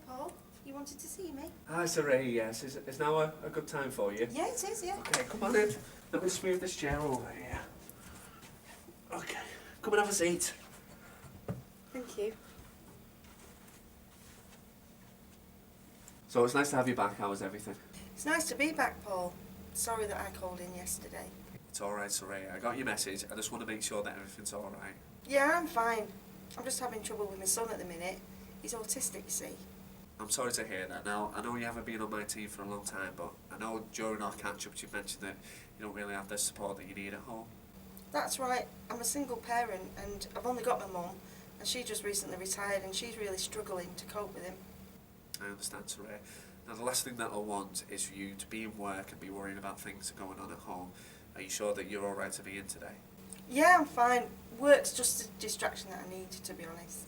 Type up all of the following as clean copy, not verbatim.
Paul. You wanted to see me? Hi, Sir Ray, yes. Is now a good time for you? Yeah, it is, yeah. Okay, come on in. Let me smooth this chair over here. Okay, come and have a seat. Thank you. So it's nice to have you back. How was everything? It's nice to be back, Paul. Sorry that I called in yesterday. It's alright, Sir Ray. I got your message. I just want to make sure that everything's alright. Yeah, I'm fine. I'm just having trouble with my son at the minute. He's autistic, you see. I'm sorry to hear that. Now, I know you haven't been on my team for a long time, but I know during our catch-ups you mentioned that you don't really have the support that you need at home. That's right. I'm a single parent and I've only got my mum, and she just recently retired and she's really struggling to cope with him. I understand, Sir Ray. Now, the last thing that I want is for you to be in work and be worrying about things going on at home. Are you sure that you're alright to be in today? Yeah, I'm fine. Work's just a distraction that I need, to be honest.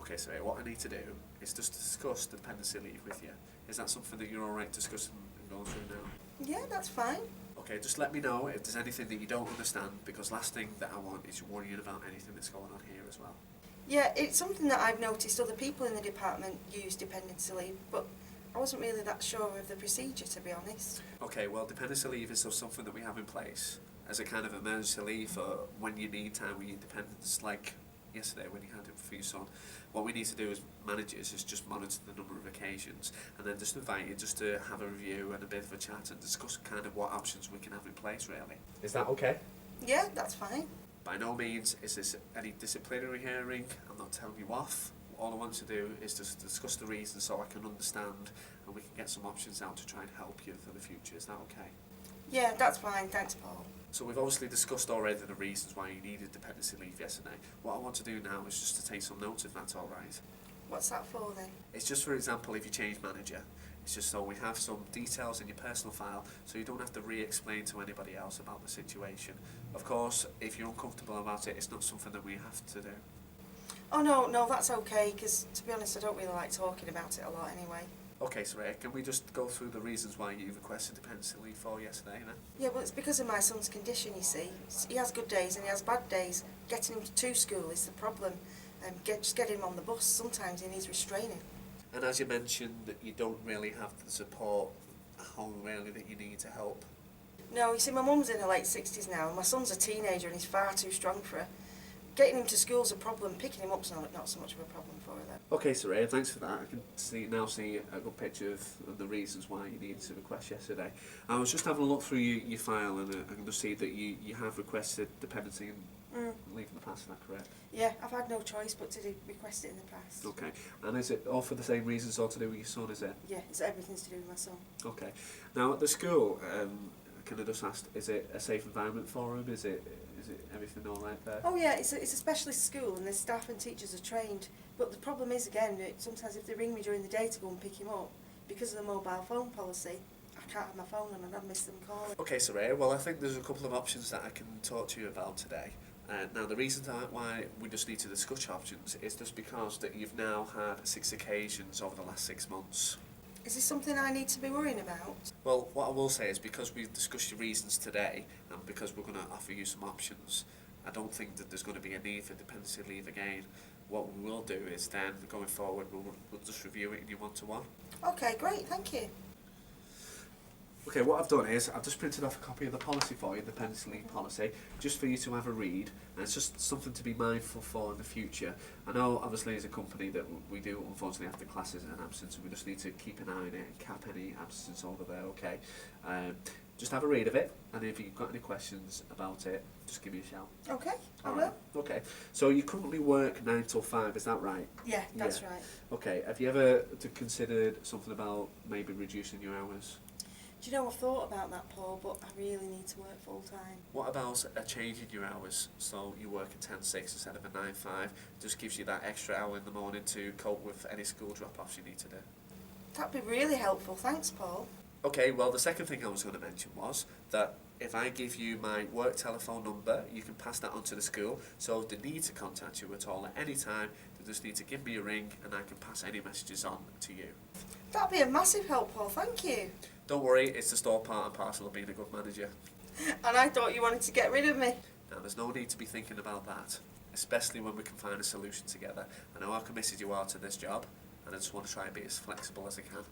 Okay, Sir Ray, what I need to do is just discuss the dependency leave with you. Is that something that you're alright discussing and going through now? Yeah, that's fine. Okay, just let me know if there's anything that you don't understand, because last thing that I want is you worrying about anything that's going on here as well. Yeah, it's something that I've noticed other people in the department use dependency leave, but I wasn't really that sure of the procedure, to be honest. Okay, well, dependency leave is something that we have in place as a kind of emergency leave for when you need time with your dependents, like yesterday when you had it for your son. What we need to do as managers is just monitor the number of occasions and then just invite you just to have a review and a bit of a chat and discuss kind of what options we can have in place, really. Is that okay? Yeah, that's fine. By no means is this any disciplinary hearing. I'm not telling you off. All I want to do is just discuss the reasons so I can understand and we can get some options out to try and help you for the future. Is that okay? Yeah, that's fine. Thanks, Paul. So we've obviously discussed already the reasons why you needed dependency leave yesterday. What I want to do now is just to take some notes, if that's alright. What's that for then? It's just, for example, if you change manager. It's just so we have some details in your personal file so you don't have to re-explain to anybody else about the situation. Of course, if you're uncomfortable about it, it's not something that we have to do. Oh no, that's okay, because to be honest I don't really like talking about it a lot anyway. Okay, Saraya, can we just go through the reasons why you requested dependency leave for yesterday then? Yeah, well it's because of my son's condition, you see. He has good days and he has bad days. Getting him to school is the problem. Just getting him on the bus, sometimes he needs restraining. And as you mentioned, that you don't really have the support at home really that you need to help. No, you see my mum's in her late 60s now and my son's a teenager and he's far too strong for her. Getting him to school's a problem, picking him up's not so much of a problem for her though. Okay, Saraya, thanks for that. I can now see a good picture of the reasons why you needed to request yesterday. I was just having a look through your file and I can just see that you have requested dependency leave in the past, is that correct? Yeah, I've had no choice but to request it in the past. Okay, and is it all for the same reasons, all to do with your son, is it? Yeah, it's everything's to do with my son. Okay. Now at the school, can I just ask, is it a safe environment for him? Is it everything all right there? Oh yeah, it's a specialist school and the staff and teachers are trained. But the problem is again, that sometimes if they ring me during the day to go and pick him up, because of the mobile phone policy, I can't have my phone on and I miss them calling. Okay, Saraya, well I think there's a couple of options that I can talk to you about today. Now the reason why we just need to discuss options is just because that you've now had 6 occasions over the last 6 months. Is this something I need to be worrying about? Well, what I will say is because we've discussed your reasons today and because we're going to offer you some options, I don't think that there's going to be a need for dependency leave again. What we will do is then, going forward, we'll just review it in your one-to-one. Okay, great, thank you. Okay, what I've done is I've just printed off a copy of the policy for you, the dependency leave policy, just for you to have a read, and it's just something to be mindful for in the future. I know, obviously, as a company that we do, unfortunately, have the classes and absence, and we just need to keep an eye on it and cap any absence over there, okay? Just have a read of it, and if you've got any questions about it, just give me a shout. Okay, I will. Right. Okay, so you currently work 9 till 5, is that right? Yeah, that's right. Okay, have you ever considered something about maybe reducing your hours? Do you know, I've thought about that, Paul, but I really need to work full time. What about a change in your hours? So you work a 10-6 instead of a 9-5. Just gives you that extra hour in the morning to cope with any school drop-offs you need to do. That'd be really helpful, thanks, Paul. Okay, well the second thing I was going to mention was that if I give you my work telephone number, you can pass that on to the school, so if they need to contact you at all at any time, they just need to give me a ring and I can pass any messages on to you. That'd be a massive help, Paul, thank you. Don't worry, it's just all part and parcel of being a good manager. And I thought you wanted to get rid of me. Now there's no need to be thinking about that, especially when we can find a solution together. I know how committed you are to this job, and I just want to try and be as flexible as I can.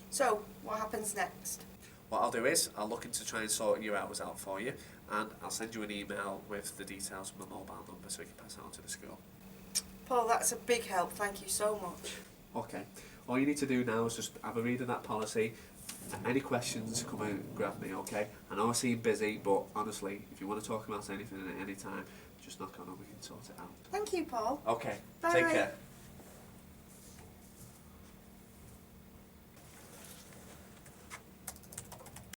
So, what happens next? What I'll do is, I'll look into try and sort your hours out for you, and I'll send you an email with the details of my mobile number so you can pass it on to the school. Paul, that's a big help. Thank you so much. Okay. All you need to do now is just have a read of that policy. Any questions, come and grab me, okay? I know I seem busy, but honestly, if you want to talk about anything at any time, just knock on and we can sort it out. Thank you, Paul. Okay. Bye. Take care.